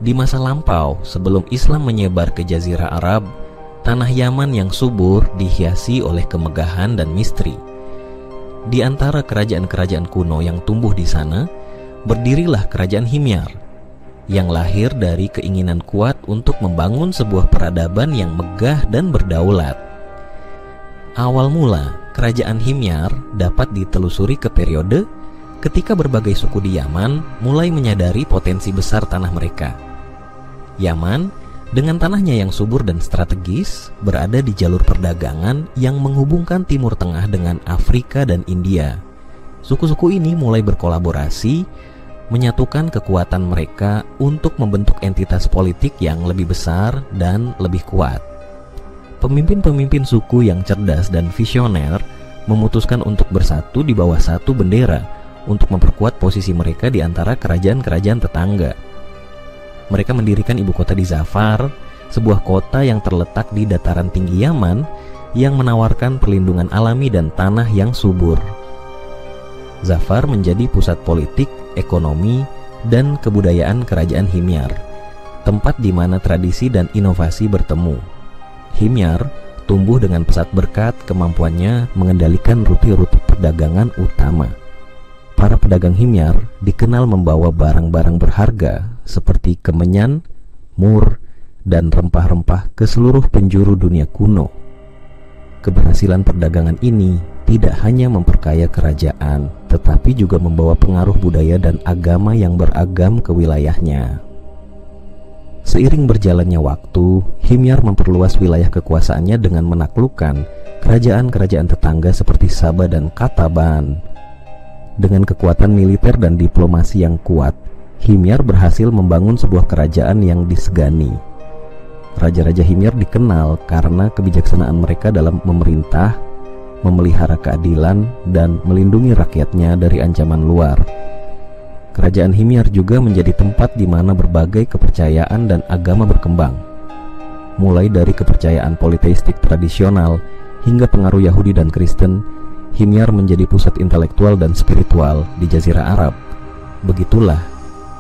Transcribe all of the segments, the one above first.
Di masa lampau, sebelum Islam menyebar ke Jazirah Arab, tanah Yaman yang subur dihiasi oleh kemegahan dan misteri. Di antara kerajaan-kerajaan kuno yang tumbuh di sana, berdirilah kerajaan Himyar, yang lahir dari keinginan kuat untuk membangun sebuah peradaban yang megah dan berdaulat. Awal mula, kerajaan Himyar dapat ditelusuri ke periode ketika berbagai suku di Yaman mulai menyadari potensi besar tanah mereka. Yaman, dengan tanahnya yang subur dan strategis, berada di jalur perdagangan yang menghubungkan Timur Tengah dengan Afrika dan India. Suku-suku ini mulai berkolaborasi, menyatukan kekuatan mereka untuk membentuk entitas politik yang lebih besar dan lebih kuat. Pemimpin-pemimpin suku yang cerdas dan visioner memutuskan untuk bersatu di bawah satu bendera untuk memperkuat posisi mereka di antara kerajaan-kerajaan tetangga. Mereka mendirikan ibu kota di Zafar, sebuah kota yang terletak di dataran tinggi Yaman yang menawarkan perlindungan alami dan tanah yang subur. Zafar menjadi pusat politik, ekonomi, dan kebudayaan kerajaan Himyar, tempat di mana tradisi dan inovasi bertemu. Himyar tumbuh dengan pesat berkat kemampuannya mengendalikan rute-rute perdagangan utama. Para pedagang Himyar dikenal membawa barang-barang berharga seperti kemenyan, mur, dan rempah-rempah ke seluruh penjuru dunia kuno. Keberhasilan perdagangan ini tidak hanya memperkaya kerajaan, tetapi juga membawa pengaruh budaya dan agama yang beragam ke wilayahnya. Seiring berjalannya waktu, Himyar memperluas wilayah kekuasaannya dengan menaklukkan kerajaan-kerajaan tetangga seperti Saba dan Kataban. Dengan kekuatan militer dan diplomasi yang kuat, Himyar berhasil membangun sebuah kerajaan yang disegani. Raja-raja Himyar dikenal karena kebijaksanaan mereka dalam memerintah, memelihara keadilan, dan melindungi rakyatnya dari ancaman luar. Kerajaan Himyar juga menjadi tempat di mana berbagai kepercayaan dan agama berkembang. Mulai dari kepercayaan politeistik tradisional hingga pengaruh Yahudi dan Kristen, Himyar menjadi pusat intelektual dan spiritual di Jazirah Arab. Begitulah,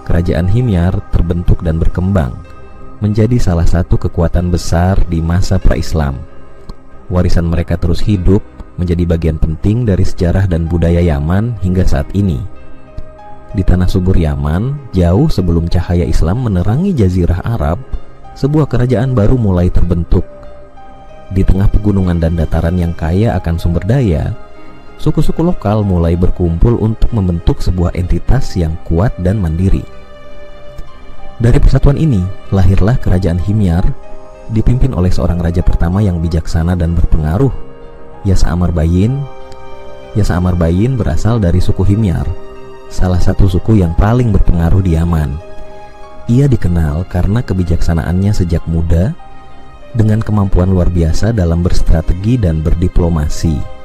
kerajaan Himyar terbentuk dan berkembang, menjadi salah satu kekuatan besar di masa pra-Islam. Warisan mereka terus hidup, menjadi bagian penting dari sejarah dan budaya Yaman hingga saat ini. Di tanah subur Yaman, jauh sebelum cahaya Islam menerangi Jazirah Arab, sebuah kerajaan baru mulai terbentuk. Di tengah pegunungan dan dataran yang kaya akan sumber daya, suku-suku lokal mulai berkumpul untuk membentuk sebuah entitas yang kuat dan mandiri. Dari persatuan ini, lahirlah kerajaan Himyar, dipimpin oleh seorang raja pertama yang bijaksana dan berpengaruh, Yas'amar-Bayin. Yas'amar-Bayin berasal dari suku Himyar, salah satu suku yang paling berpengaruh di Yaman. Ia dikenal karena kebijaksanaannya sejak muda, dengan kemampuan luar biasa dalam berstrategi dan berdiplomasi.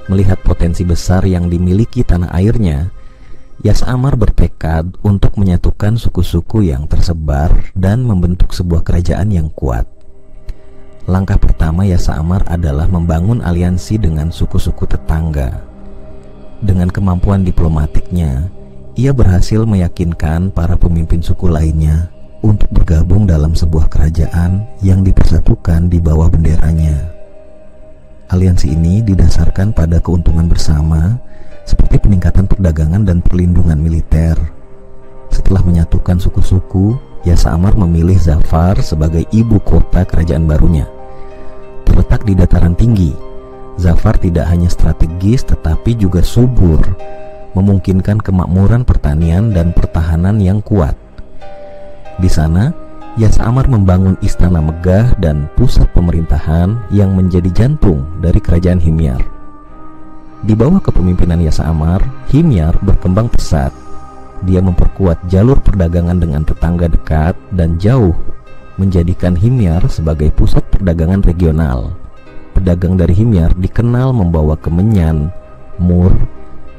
Melihat potensi besar yang dimiliki tanah airnya, Yas'amar bertekad untuk menyatukan suku-suku yang tersebar dan membentuk sebuah kerajaan yang kuat. Langkah pertama Yas'amar adalah membangun aliansi dengan suku-suku tetangga. Dengan kemampuan diplomatiknya, ia berhasil meyakinkan para pemimpin suku lainnya untuk bergabung dalam sebuah kerajaan yang dipersatukan di bawah benderanya. Aliansi ini didasarkan pada keuntungan bersama, seperti peningkatan perdagangan dan perlindungan militer. Setelah menyatukan suku-suku, Yas'amar memilih Zafar sebagai ibu kota kerajaan barunya. Terletak di dataran tinggi, Zafar tidak hanya strategis tetapi juga subur, memungkinkan kemakmuran pertanian dan pertahanan yang kuat. Di sana, Yas'amar membangun istana megah dan pusat pemerintahan yang menjadi jantung dari kerajaan Himyar. Di bawah kepemimpinan Yas'amar, Himyar berkembang pesat. Dia memperkuat jalur perdagangan dengan tetangga dekat dan jauh, menjadikan Himyar sebagai pusat perdagangan regional. Pedagang dari Himyar dikenal membawa kemenyan, mur,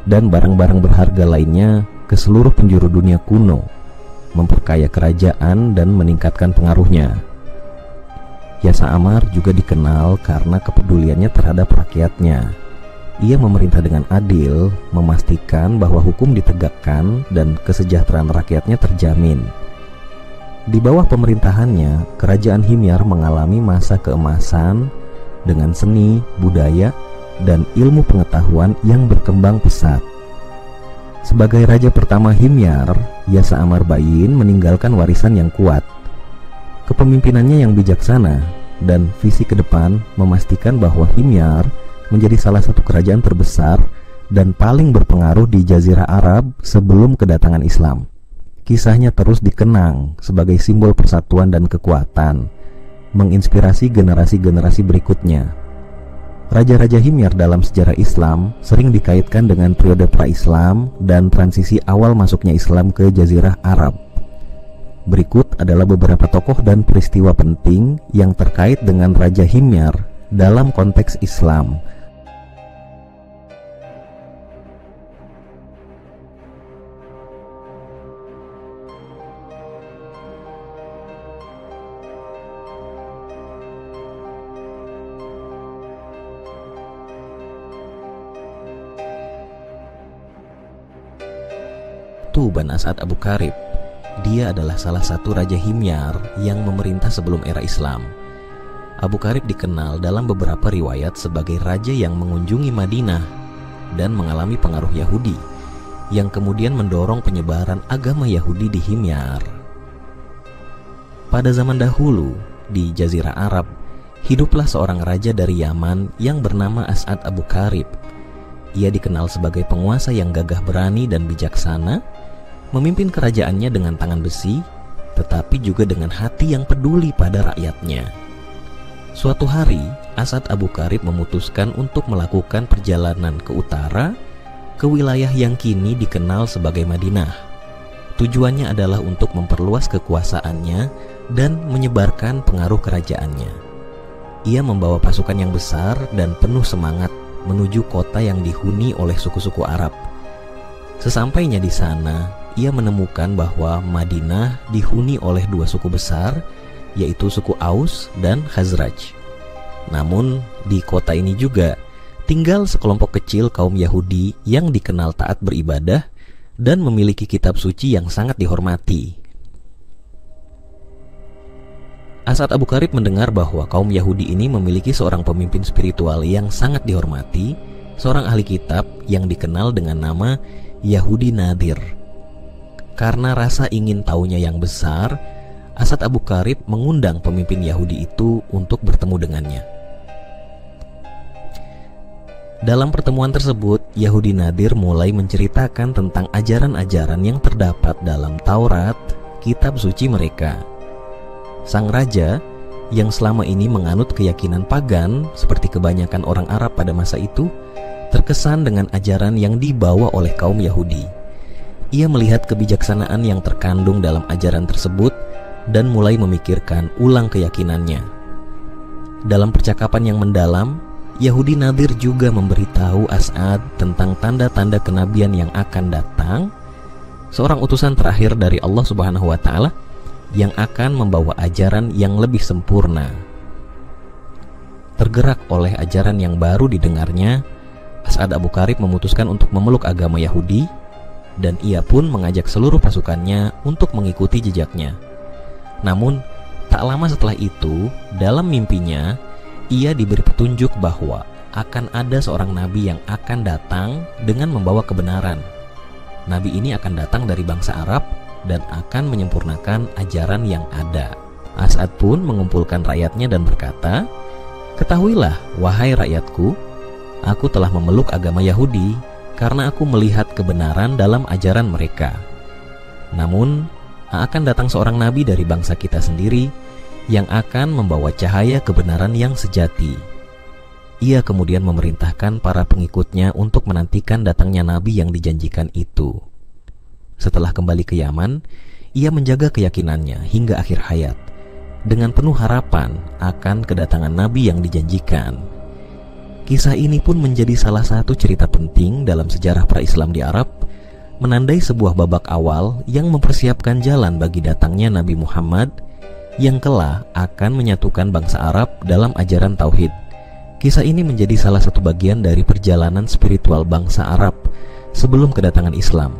dan barang-barang berharga lainnya ke seluruh penjuru dunia kuno, memperkaya kerajaan dan meningkatkan pengaruhnya. Yas'amar juga dikenal karena kepeduliannya terhadap rakyatnya. Ia memerintah dengan adil, memastikan bahwa hukum ditegakkan dan kesejahteraan rakyatnya terjamin. Di bawah pemerintahannya, kerajaan Himyar mengalami masa keemasan dengan seni, budaya, dan ilmu pengetahuan yang berkembang pesat. Sebagai raja pertama Himyar, Yasa Amarbayin meninggalkan warisan yang kuat. Kepemimpinannya yang bijaksana dan visi ke depan memastikan bahwa Himyar menjadi salah satu kerajaan terbesar dan paling berpengaruh di Jazirah Arab sebelum kedatangan Islam. Kisahnya terus dikenang sebagai simbol persatuan dan kekuatan, menginspirasi generasi-generasi berikutnya. Raja-raja Himyar dalam sejarah Islam sering dikaitkan dengan periode pra-Islam dan transisi awal masuknya Islam ke Jazirah Arab. Berikut adalah beberapa tokoh dan peristiwa penting yang terkait dengan Raja Himyar dalam konteks Islam. Ban As'ad Abu Qarib. Dia adalah salah satu Raja Himyar yang memerintah sebelum era Islam. Abu Qarib dikenal dalam beberapa riwayat sebagai raja yang mengunjungi Madinah dan mengalami pengaruh Yahudi, yang kemudian mendorong penyebaran agama Yahudi di Himyar. Pada zaman dahulu, di Jazirah Arab, hiduplah seorang raja dari Yaman yang bernama As'ad Abu Qarib. Ia dikenal sebagai penguasa yang gagah berani dan bijaksana, memimpin kerajaannya dengan tangan besi, tetapi juga dengan hati yang peduli pada rakyatnya. Suatu hari, As'ad Abu Qarib memutuskan untuk melakukan perjalanan ke utara, ke wilayah yang kini dikenal sebagai Madinah. Tujuannya adalah untuk memperluas kekuasaannya dan menyebarkan pengaruh kerajaannya. Ia membawa pasukan yang besar dan penuh semangat menuju kota yang dihuni oleh suku-suku Arab. Sesampainya di sana, ia menemukan bahwa Madinah dihuni oleh dua suku besar, yaitu suku Aus dan Khazraj. Namun, di kota ini juga tinggal sekelompok kecil kaum Yahudi yang dikenal taat beribadah dan memiliki kitab suci yang sangat dihormati. As'ad Abu Qarib mendengar bahwa kaum Yahudi ini memiliki seorang pemimpin spiritual yang sangat dihormati, seorang ahli kitab yang dikenal dengan nama Yahudi Nadir. Karena rasa ingin tahunya yang besar, As'ad Abu Qarib mengundang pemimpin Yahudi itu untuk bertemu dengannya. Dalam pertemuan tersebut, Yahudi Nadir mulai menceritakan tentang ajaran-ajaran yang terdapat dalam Taurat, kitab suci mereka. Sang raja, yang selama ini menganut keyakinan pagan seperti kebanyakan orang Arab pada masa itu, terkesan dengan ajaran yang dibawa oleh kaum Yahudi. Ia melihat kebijaksanaan yang terkandung dalam ajaran tersebut dan mulai memikirkan ulang keyakinannya. Dalam percakapan yang mendalam, Yahudi Nadir juga memberitahu As'ad tentang tanda-tanda kenabian yang akan datang, seorang utusan terakhir dari Allah Subhanahu wa Ta'ala yang akan membawa ajaran yang lebih sempurna. Tergerak oleh ajaran yang baru didengarnya, As'ad Abu Qarib memutuskan untuk memeluk agama Yahudi, dan ia pun mengajak seluruh pasukannya untuk mengikuti jejaknya. Namun, tak lama setelah itu, dalam mimpinya, ia diberi petunjuk bahwa akan ada seorang nabi yang akan datang dengan membawa kebenaran. Nabi ini akan datang dari bangsa Arab dan akan menyempurnakan ajaran yang ada. As'ad pun mengumpulkan rakyatnya dan berkata, "Ketahuilah, wahai rakyatku, aku telah memeluk agama Yahudi karena aku melihat kebenaran dalam ajaran mereka. Namun, akan datang seorang nabi dari bangsa kita sendiri yang akan membawa cahaya kebenaran yang sejati." Ia kemudian memerintahkan para pengikutnya untuk menantikan datangnya nabi yang dijanjikan itu. Setelah kembali ke Yaman, ia menjaga keyakinannya hingga akhir hayat, dengan penuh harapan akan kedatangan nabi yang dijanjikan. Kisah ini pun menjadi salah satu cerita penting dalam sejarah pra-Islam di Arab, menandai sebuah babak awal yang mempersiapkan jalan bagi datangnya Nabi Muhammad yang kelak akan menyatukan bangsa Arab dalam ajaran Tauhid. Kisah ini menjadi salah satu bagian dari perjalanan spiritual bangsa Arab sebelum kedatangan Islam,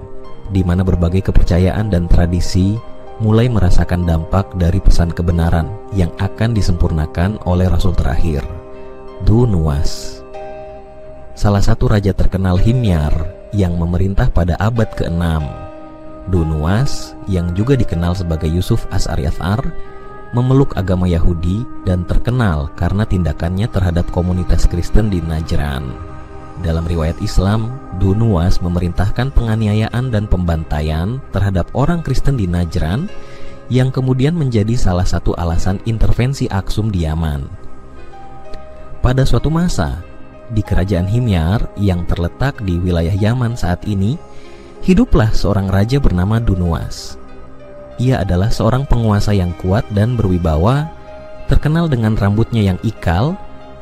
di mana berbagai kepercayaan dan tradisi mulai merasakan dampak dari pesan kebenaran yang akan disempurnakan oleh Rasul terakhir, Dunuwas. Salah satu raja terkenal Himyar yang memerintah pada abad ke-6. Dunuwas, yang juga dikenal sebagai Yusuf As-Aryafar, memeluk agama Yahudi dan terkenal karena tindakannya terhadap komunitas Kristen di Najran. Dalam riwayat Islam, Dunuwas memerintahkan penganiayaan dan pembantaian terhadap orang Kristen di Najran yang kemudian menjadi salah satu alasan intervensi Aksum di Yaman. Pada suatu masa, di kerajaan Himyar yang terletak di wilayah Yaman saat ini, hiduplah seorang raja bernama Dunuwas. Ia adalah seorang penguasa yang kuat dan berwibawa, terkenal dengan rambutnya yang ikal,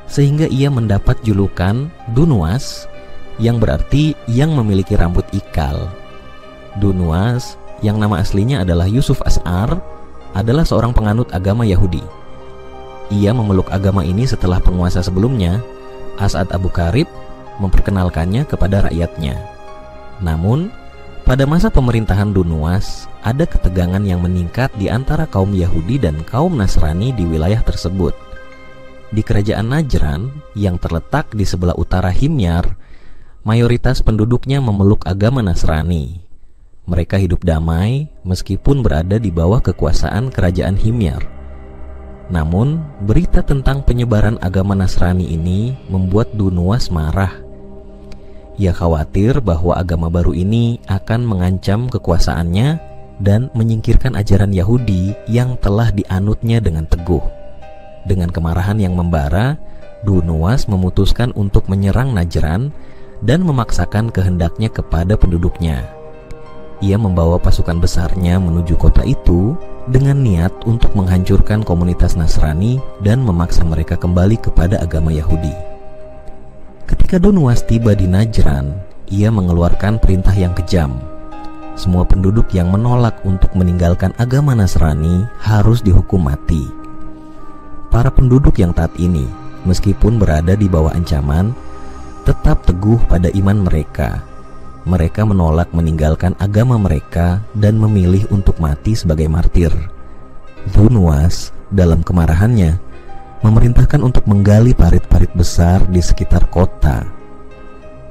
sehingga ia mendapat julukan Dunuwas, yang berarti yang memiliki rambut ikal. Dunuwas, yang nama aslinya adalah Yusuf As'ar, adalah seorang penganut agama Yahudi. Ia memeluk agama ini setelah penguasa sebelumnya, As'ad Abu Karib, memperkenalkannya kepada rakyatnya. Namun, pada masa pemerintahan Dunuwas, ada ketegangan yang meningkat di antara kaum Yahudi dan kaum Nasrani di wilayah tersebut. Di kerajaan Najran, yang terletak di sebelah utara Himyar, mayoritas penduduknya memeluk agama Nasrani. Mereka hidup damai meskipun berada di bawah kekuasaan kerajaan Himyar. Namun, berita tentang penyebaran agama Nasrani ini membuat Dunuwas marah. Ia khawatir bahwa agama baru ini akan mengancam kekuasaannya dan menyingkirkan ajaran Yahudi yang telah dianutnya dengan teguh. Dengan kemarahan yang membara, Dunuwas memutuskan untuk menyerang Najran dan memaksakan kehendaknya kepada penduduknya. Ia membawa pasukan besarnya menuju kota itu dengan niat untuk menghancurkan komunitas Nasrani dan memaksa mereka kembali kepada agama Yahudi. Ketika Dunuwas tiba di Najran, ia mengeluarkan perintah yang kejam. Semua penduduk yang menolak untuk meninggalkan agama Nasrani harus dihukum mati. Para penduduk yang taat ini, meskipun berada di bawah ancaman, tetap teguh pada iman mereka. Mereka menolak meninggalkan agama mereka dan memilih untuk mati sebagai martir. Dunuwas dalam kemarahannya memerintahkan untuk menggali parit-parit besar di sekitar kota.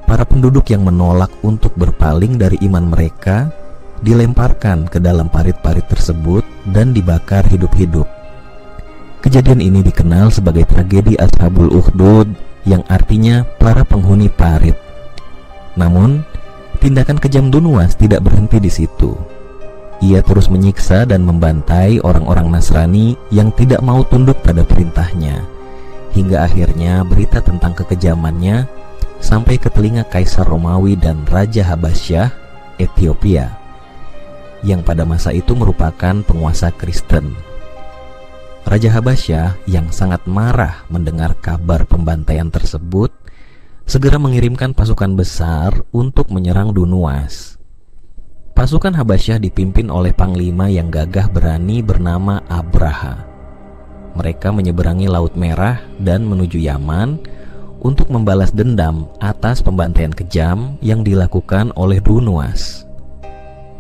Para penduduk yang menolak untuk berpaling dari iman mereka dilemparkan ke dalam parit-parit tersebut dan dibakar hidup-hidup. Kejadian ini dikenal sebagai tragedi Ashabul Ukhdud, yang artinya para penghuni parit. Namun, tindakan kejam Dunuwas tidak berhenti di situ. Ia terus menyiksa dan membantai orang-orang Nasrani yang tidak mau tunduk pada perintahnya, hingga akhirnya berita tentang kekejamannya sampai ke telinga Kaisar Romawi dan Raja Habasyah, Ethiopia, yang pada masa itu merupakan penguasa Kristen. Raja Habasyah yang sangat marah mendengar kabar pembantaian tersebut segera mengirimkan pasukan besar untuk menyerang Dunuwas. Pasukan Habasyah dipimpin oleh panglima yang gagah berani bernama Abraha. Mereka menyeberangi Laut Merah dan menuju Yaman untuk membalas dendam atas pembantaian kejam yang dilakukan oleh Dunuwas.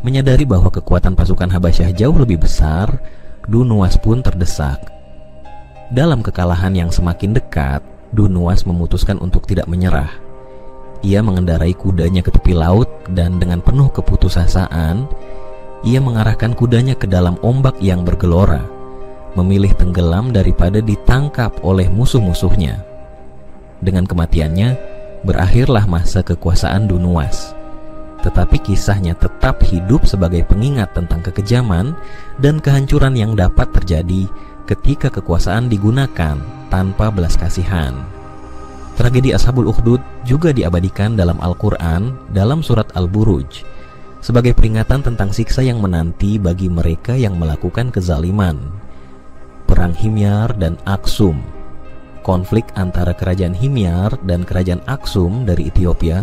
Menyadari bahwa kekuatan pasukan Habasyah jauh lebih besar, Dunuwas pun terdesak. Dalam kekalahan yang semakin dekat, Dunuwas memutuskan untuk tidak menyerah. Ia mengendarai kudanya ke tepi laut dan dengan penuh keputusasaan, ia mengarahkan kudanya ke dalam ombak yang bergelora, memilih tenggelam daripada ditangkap oleh musuh-musuhnya. Dengan kematiannya, berakhirlah masa kekuasaan Dunuwas. Tetapi kisahnya tetap hidup sebagai pengingat tentang kekejaman dan kehancuran yang dapat terjadi ketika kekuasaan digunakan tanpa belas kasihan. Tragedi Ashabul Ukhdud juga diabadikan dalam Al-Quran dalam surat Al-Buruj sebagai peringatan tentang siksa yang menanti bagi mereka yang melakukan kezaliman. Perang Himyar dan Aksum. Konflik antara kerajaan Himyar dan kerajaan Aksum dari Ethiopia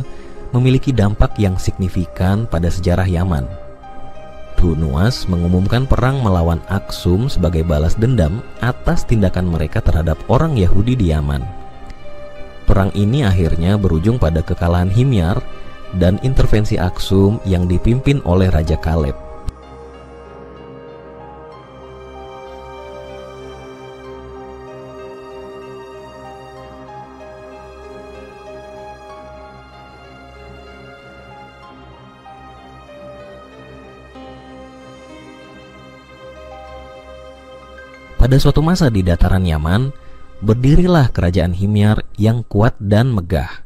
memiliki dampak yang signifikan pada sejarah Yaman. Dunuwas mengumumkan perang melawan Aksum sebagai balas dendam atas tindakan mereka terhadap orang Yahudi di Yaman. Perang ini akhirnya berujung pada kekalahan Himyar dan intervensi Aksum yang dipimpin oleh Raja Kaleb. Pada suatu masa di dataran Yaman, berdirilah kerajaan Himyar yang kuat dan megah.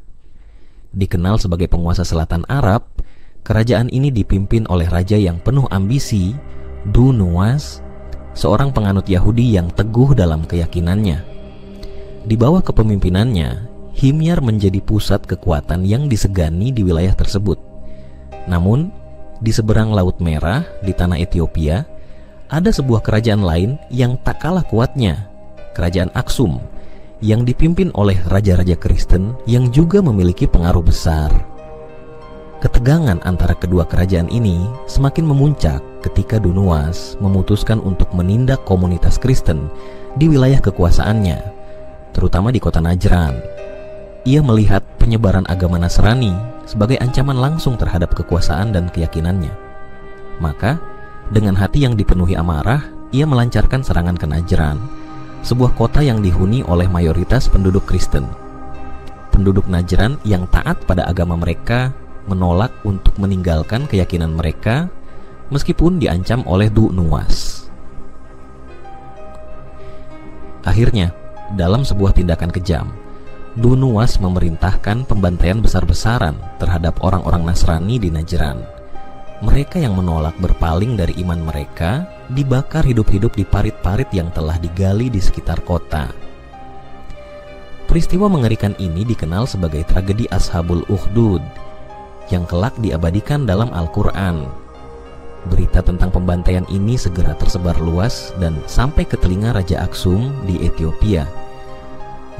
Dikenal sebagai penguasa selatan Arab, kerajaan ini dipimpin oleh raja yang penuh ambisi, Dunuwas, seorang penganut Yahudi yang teguh dalam keyakinannya. Di bawah kepemimpinannya, Himyar menjadi pusat kekuatan yang disegani di wilayah tersebut. Namun, di seberang Laut Merah, di tanah Ethiopia, ada sebuah kerajaan lain yang tak kalah kuatnya, kerajaan Aksum, yang dipimpin oleh raja-raja Kristen yang juga memiliki pengaruh besar. Ketegangan antara kedua kerajaan ini semakin memuncak ketika Dunuwas memutuskan untuk menindak komunitas Kristen di wilayah kekuasaannya, terutama di kota Najran. Ia melihat penyebaran agama Nasrani sebagai ancaman langsung terhadap kekuasaan dan keyakinannya. Maka, dengan hati yang dipenuhi amarah, ia melancarkan serangan ke Najran, sebuah kota yang dihuni oleh mayoritas penduduk Kristen. Penduduk Najran yang taat pada agama mereka menolak untuk meninggalkan keyakinan mereka meskipun diancam oleh Dunuwas. Akhirnya, dalam sebuah tindakan kejam, Dunuwas memerintahkan pembantaian besar-besaran terhadap orang-orang Nasrani di Najran. Mereka yang menolak berpaling dari iman mereka dibakar hidup-hidup di parit-parit yang telah digali di sekitar kota. Peristiwa mengerikan ini dikenal sebagai tragedi Ashabul Ukhdud yang kelak diabadikan dalam Al-Quran. Berita tentang pembantaian ini segera tersebar luas dan sampai ke telinga Raja Aksum di Ethiopia.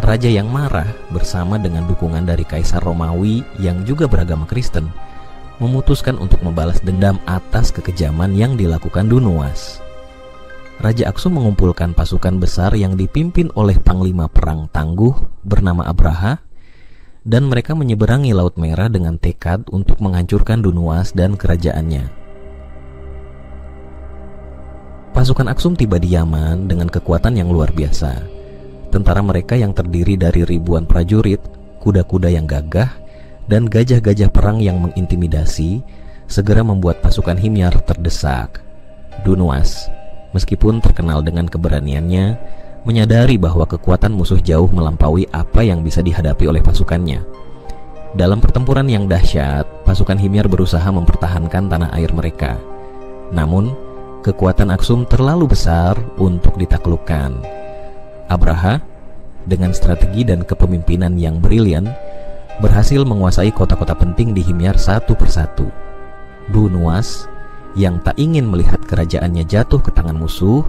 Raja yang marah bersama dengan dukungan dari Kaisar Romawi yang juga beragama Kristen memutuskan untuk membalas dendam atas kekejaman yang dilakukan Dunuwas. Raja Aksum mengumpulkan pasukan besar yang dipimpin oleh panglima perang tangguh bernama Abraha, dan mereka menyeberangi Laut Merah dengan tekad untuk menghancurkan Dunuwas dan kerajaannya. Pasukan Aksum tiba di Yaman dengan kekuatan yang luar biasa. Tentara mereka yang terdiri dari ribuan prajurit, kuda-kuda yang gagah, dan gajah-gajah perang yang mengintimidasi segera membuat pasukan Himyar terdesak. Dunuwas, meskipun terkenal dengan keberaniannya, menyadari bahwa kekuatan musuh jauh melampaui apa yang bisa dihadapi oleh pasukannya. Dalam pertempuran yang dahsyat, pasukan Himyar berusaha mempertahankan tanah air mereka. Namun, kekuatan Aksum terlalu besar untuk ditaklukkan. Abraha, dengan strategi dan kepemimpinan yang brilian, berhasil menguasai kota-kota penting di Himyar satu persatu. Dunuwas, yang tak ingin melihat kerajaannya jatuh ke tangan musuh,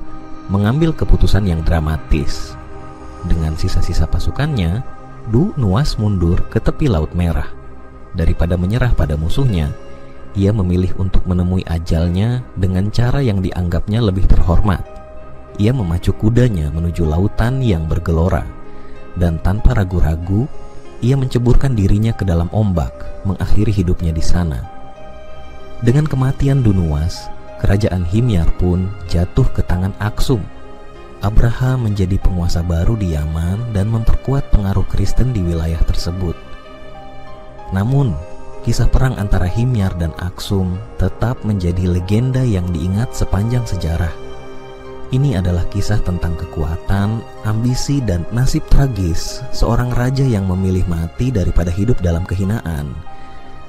mengambil keputusan yang dramatis. Dengan sisa-sisa pasukannya, Dunuwas mundur ke tepi Laut Merah. Daripada menyerah pada musuhnya, ia memilih untuk menemui ajalnya dengan cara yang dianggapnya lebih terhormat. Ia memacu kudanya menuju lautan yang bergelora, dan tanpa ragu-ragu, ia menceburkan dirinya ke dalam ombak, mengakhiri hidupnya di sana. Dengan kematian Dunuwas, kerajaan Himyar pun jatuh ke tangan Aksum. Abraha menjadi penguasa baru di Yaman dan memperkuat pengaruh Kristen di wilayah tersebut. Namun, kisah perang antara Himyar dan Aksum tetap menjadi legenda yang diingat sepanjang sejarah. Ini adalah kisah tentang kekuatan, ambisi, dan nasib tragis seorang raja yang memilih mati daripada hidup dalam kehinaan,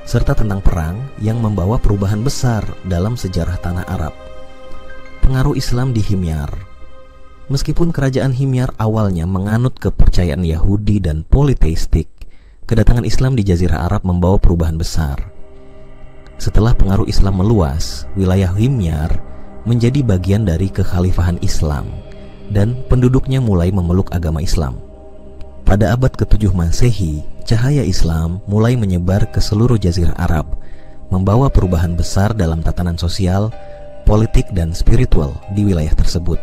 serta tentang perang yang membawa perubahan besar dalam sejarah tanah Arab. Pengaruh Islam di Himyar. Meskipun kerajaan Himyar awalnya menganut kepercayaan Yahudi dan politeistik, kedatangan Islam di Jazirah Arab membawa perubahan besar. Setelah pengaruh Islam meluas, wilayah Himyar menjadi bagian dari kekhalifahan Islam, dan penduduknya mulai memeluk agama Islam. Pada abad ke-7 Masehi, cahaya Islam mulai menyebar ke seluruh Jazirah Arab, membawa perubahan besar dalam tatanan sosial, politik, dan spiritual di wilayah tersebut.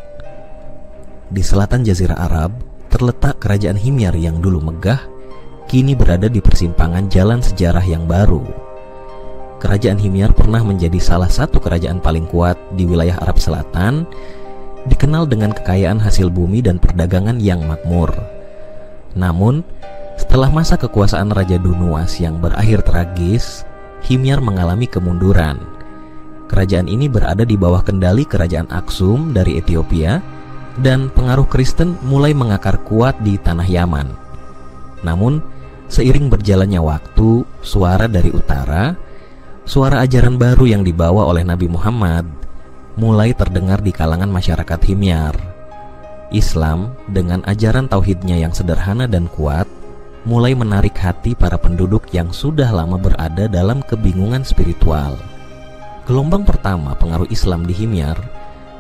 Di selatan Jazirah Arab, terletak kerajaan Himyar yang dulu megah, kini berada di persimpangan jalan sejarah yang baru. Kerajaan Himyar pernah menjadi salah satu kerajaan paling kuat di wilayah Arab Selatan, dikenal dengan kekayaan hasil bumi dan perdagangan yang makmur. Namun, setelah masa kekuasaan Raja Dunuwas yang berakhir tragis, Himyar mengalami kemunduran. Kerajaan ini berada di bawah kendali kerajaan Aksum dari Ethiopia, dan pengaruh Kristen mulai mengakar kuat di tanah Yaman. Namun, seiring berjalannya waktu, suara dari utara, suara ajaran baru yang dibawa oleh Nabi Muhammad, mulai terdengar di kalangan masyarakat Himyar. Islam dengan ajaran tauhidnya yang sederhana dan kuat mulai menarik hati para penduduk yang sudah lama berada dalam kebingungan spiritual. Gelombang pertama pengaruh Islam di Himyar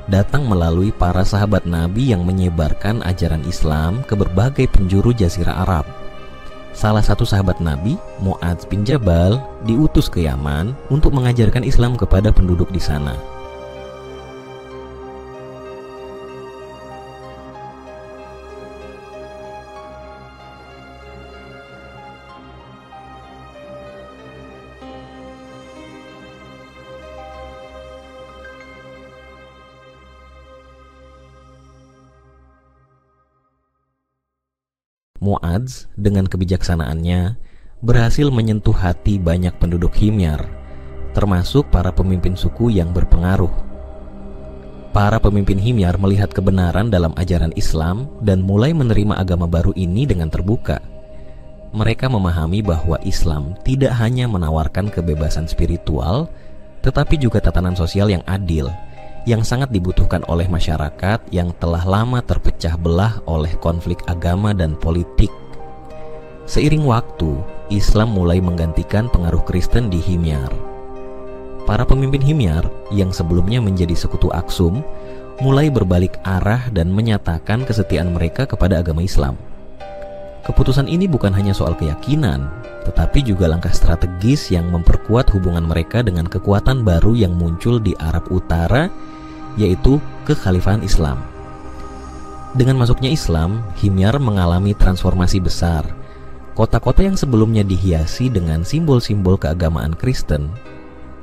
datang melalui para sahabat Nabi yang menyebarkan ajaran Islam ke berbagai penjuru Jazirah Arab. Salah satu sahabat Nabi, Mu'adz bin Jabal, diutus ke Yaman untuk mengajarkan Islam kepada penduduk di sana. Mu'adz dengan kebijaksanaannya berhasil menyentuh hati banyak penduduk Himyar, termasuk para pemimpin suku yang berpengaruh. Para pemimpin Himyar melihat kebenaran dalam ajaran Islam dan mulai menerima agama baru ini dengan terbuka. Mereka memahami bahwa Islam tidak hanya menawarkan kebebasan spiritual, tetapi juga tatanan sosial yang adil, yang sangat dibutuhkan oleh masyarakat yang telah lama terpecah belah oleh konflik agama dan politik. Seiring waktu, Islam mulai menggantikan pengaruh Kristen di Himyar. Para pemimpin Himyar yang sebelumnya menjadi sekutu Aksum mulai berbalik arah dan menyatakan kesetiaan mereka kepada agama Islam. Keputusan ini bukan hanya soal keyakinan, tetapi juga langkah strategis yang memperkuat hubungan mereka dengan kekuatan baru yang muncul di Arab Utara, yaitu kekhalifahan Islam. Dengan masuknya Islam, Himyar mengalami transformasi besar. Kota-kota yang sebelumnya dihiasi dengan simbol-simbol keagamaan Kristen,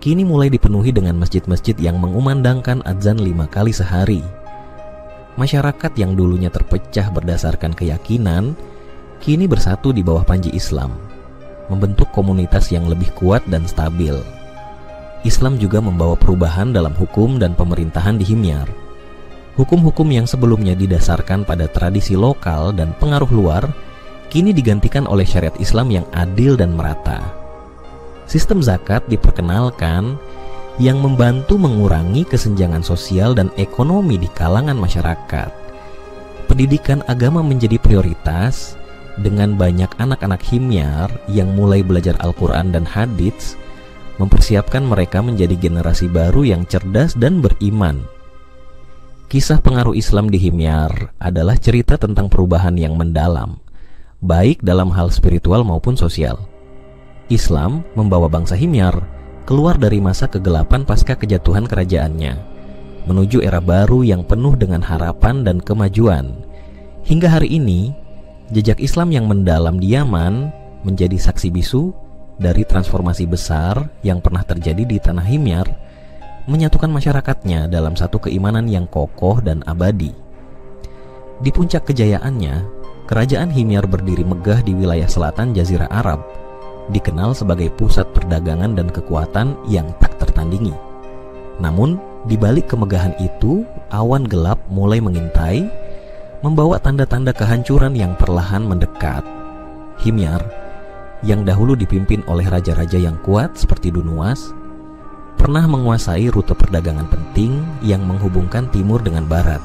kini mulai dipenuhi dengan masjid-masjid yang mengumandangkan adzan 5 kali sehari. Masyarakat yang dulunya terpecah berdasarkan keyakinan, kini bersatu di bawah panji Islam, membentuk komunitas yang lebih kuat dan stabil. Islam juga membawa perubahan dalam hukum dan pemerintahan di Himyar. Hukum-hukum yang sebelumnya didasarkan pada tradisi lokal dan pengaruh luar, kini digantikan oleh syariat Islam yang adil dan merata. Sistem zakat diperkenalkan yang membantu mengurangi kesenjangan sosial dan ekonomi di kalangan masyarakat. Pendidikan agama menjadi prioritas, dengan banyak anak-anak Himyar yang mulai belajar Al-Quran dan Hadits, mempersiapkan mereka menjadi generasi baru yang cerdas dan beriman. Kisah pengaruh Islam di Himyar adalah cerita tentang perubahan yang mendalam, baik dalam hal spiritual maupun sosial. Islam membawa bangsa Himyar keluar dari masa kegelapan pasca kejatuhan kerajaannya, menuju era baru yang penuh dengan harapan dan kemajuan. Hingga hari ini, jejak Islam yang mendalam di Yaman menjadi saksi bisu dari transformasi besar yang pernah terjadi di tanah Himyar, menyatukan masyarakatnya dalam satu keimanan yang kokoh dan abadi. Di puncak kejayaannya, kerajaan Himyar berdiri megah di wilayah selatan Jazirah Arab, dikenal sebagai pusat perdagangan dan kekuatan yang tak tertandingi. Namun, di balik kemegahan itu, awan gelap mulai mengintai, membawa tanda-tanda kehancuran yang perlahan mendekat. Himyar, yang dahulu dipimpin oleh raja-raja yang kuat seperti Dunwas, pernah menguasai rute perdagangan penting yang menghubungkan timur dengan barat.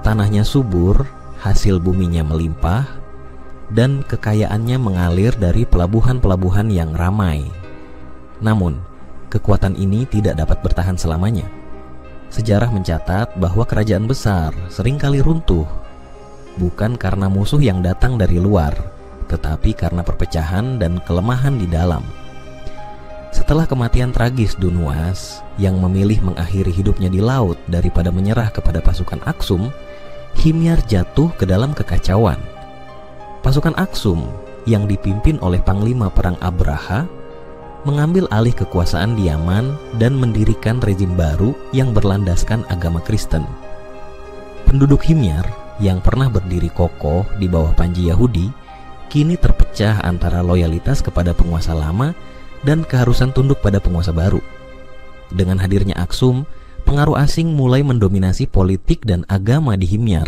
Tanahnya subur, hasil buminya melimpah, dan kekayaannya mengalir dari pelabuhan-pelabuhan yang ramai. Namun, kekuatan ini tidak dapat bertahan selamanya. Sejarah mencatat bahwa kerajaan besar seringkali runtuh, bukan karena musuh yang datang dari luar, tetapi karena perpecahan dan kelemahan di dalam. Setelah kematian tragis Dunwas yang memilih mengakhiri hidupnya di laut daripada menyerah kepada pasukan Aksum, Himyar jatuh ke dalam kekacauan. Pasukan Aksum yang dipimpin oleh Panglima Perang Abraha mengambil alih kekuasaan di Yaman dan mendirikan rezim baru yang berlandaskan agama Kristen. Penduduk Himyar yang pernah berdiri kokoh di bawah panji Yahudi kini terpecah antara loyalitas kepada penguasa lama dan keharusan tunduk pada penguasa baru. Dengan hadirnya Aksum, pengaruh asing mulai mendominasi politik dan agama di Himyar.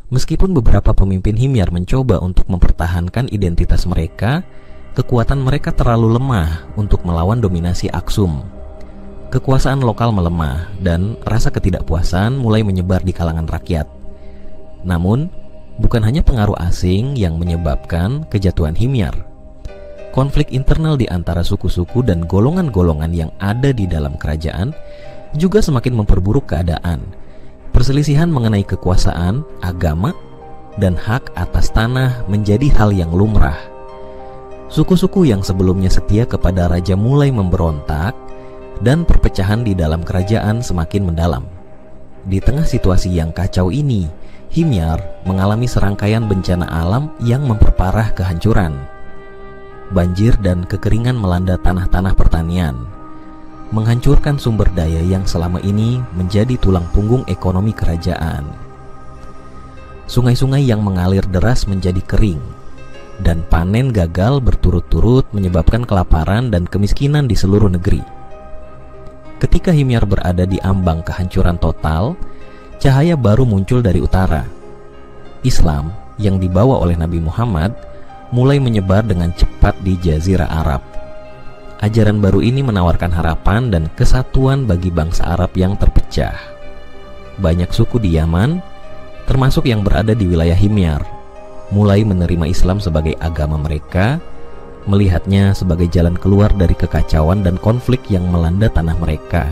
Meskipun beberapa pemimpin Himyar mencoba untuk mempertahankan identitas mereka, kekuatan mereka terlalu lemah untuk melawan dominasi Aksum. Kekuasaan lokal melemah dan rasa ketidakpuasan mulai menyebar di kalangan rakyat. Namun, bukan hanya pengaruh asing yang menyebabkan kejatuhan Himyar. Konflik internal di antara suku-suku dan golongan-golongan yang ada di dalam kerajaan juga semakin memperburuk keadaan. Perselisihan mengenai kekuasaan, agama, dan hak atas tanah menjadi hal yang lumrah. Suku-suku yang sebelumnya setia kepada raja mulai memberontak, dan perpecahan di dalam kerajaan semakin mendalam. Di tengah situasi yang kacau ini, Himyar mengalami serangkaian bencana alam yang memperparah kehancuran. Banjir dan kekeringan melanda tanah-tanah pertanian, menghancurkan sumber daya yang selama ini menjadi tulang punggung ekonomi kerajaan. Sungai-sungai yang mengalir deras menjadi kering, dan panen gagal berturut-turut menyebabkan kelaparan dan kemiskinan di seluruh negeri. Ketika Himyar berada di ambang kehancuran total, cahaya baru muncul dari utara. Islam yang dibawa oleh Nabi Muhammad mulai menyebar dengan cepat di Jazirah Arab. Ajaran baru ini menawarkan harapan dan kesatuan bagi bangsa Arab yang terpecah. Banyak suku di Yaman, termasuk yang berada di wilayah Himyar, mulai menerima Islam sebagai agama mereka, melihatnya sebagai jalan keluar dari kekacauan dan konflik yang melanda tanah mereka.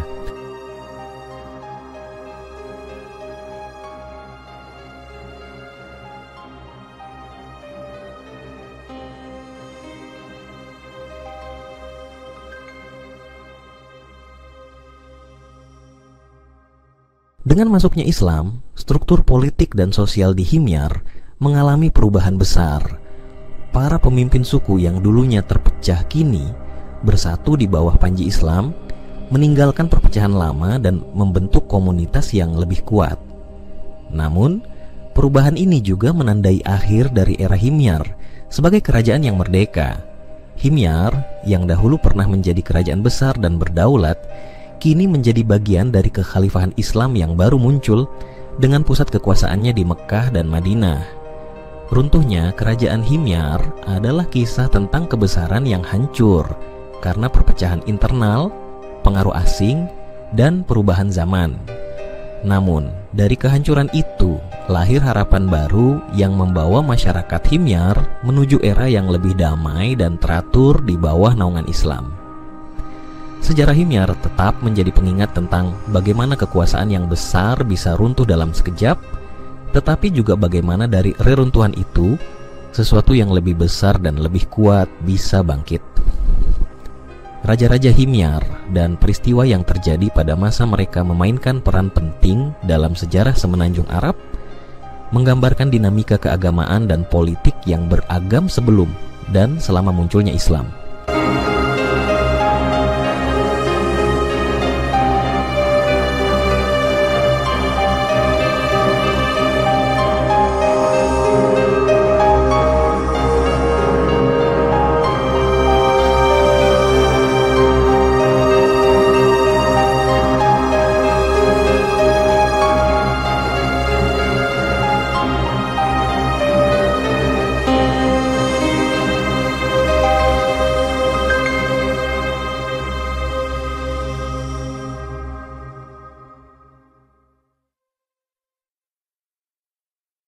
Dengan masuknya Islam, struktur politik dan sosial di Himyar mengalami perubahan besar. Para pemimpin suku yang dulunya terpecah kini bersatu di bawah panji Islam, meninggalkan perpecahan lama dan membentuk komunitas yang lebih kuat. Namun, perubahan ini juga menandai akhir dari era Himyar sebagai kerajaan yang merdeka. Himyar yang dahulu pernah menjadi kerajaan besar dan berdaulat, kini menjadi bagian dari kekhalifahan Islam yang baru muncul dengan pusat kekuasaannya di Mekkah dan Madinah. Runtuhnya kerajaan Himyar adalah kisah tentang kebesaran yang hancur karena perpecahan internal, pengaruh asing, dan perubahan zaman. Namun, dari kehancuran itu lahir harapan baru yang membawa masyarakat Himyar menuju era yang lebih damai dan teratur di bawah naungan Islam. Sejarah Himyar tetap menjadi pengingat tentang bagaimana kekuasaan yang besar bisa runtuh dalam sekejap, tetapi juga bagaimana dari reruntuhan itu, sesuatu yang lebih besar dan lebih kuat bisa bangkit. Raja-raja Himyar dan peristiwa yang terjadi pada masa mereka memainkan peran penting dalam sejarah semenanjung Arab, menggambarkan dinamika keagamaan dan politik yang beragam sebelum dan selama munculnya Islam.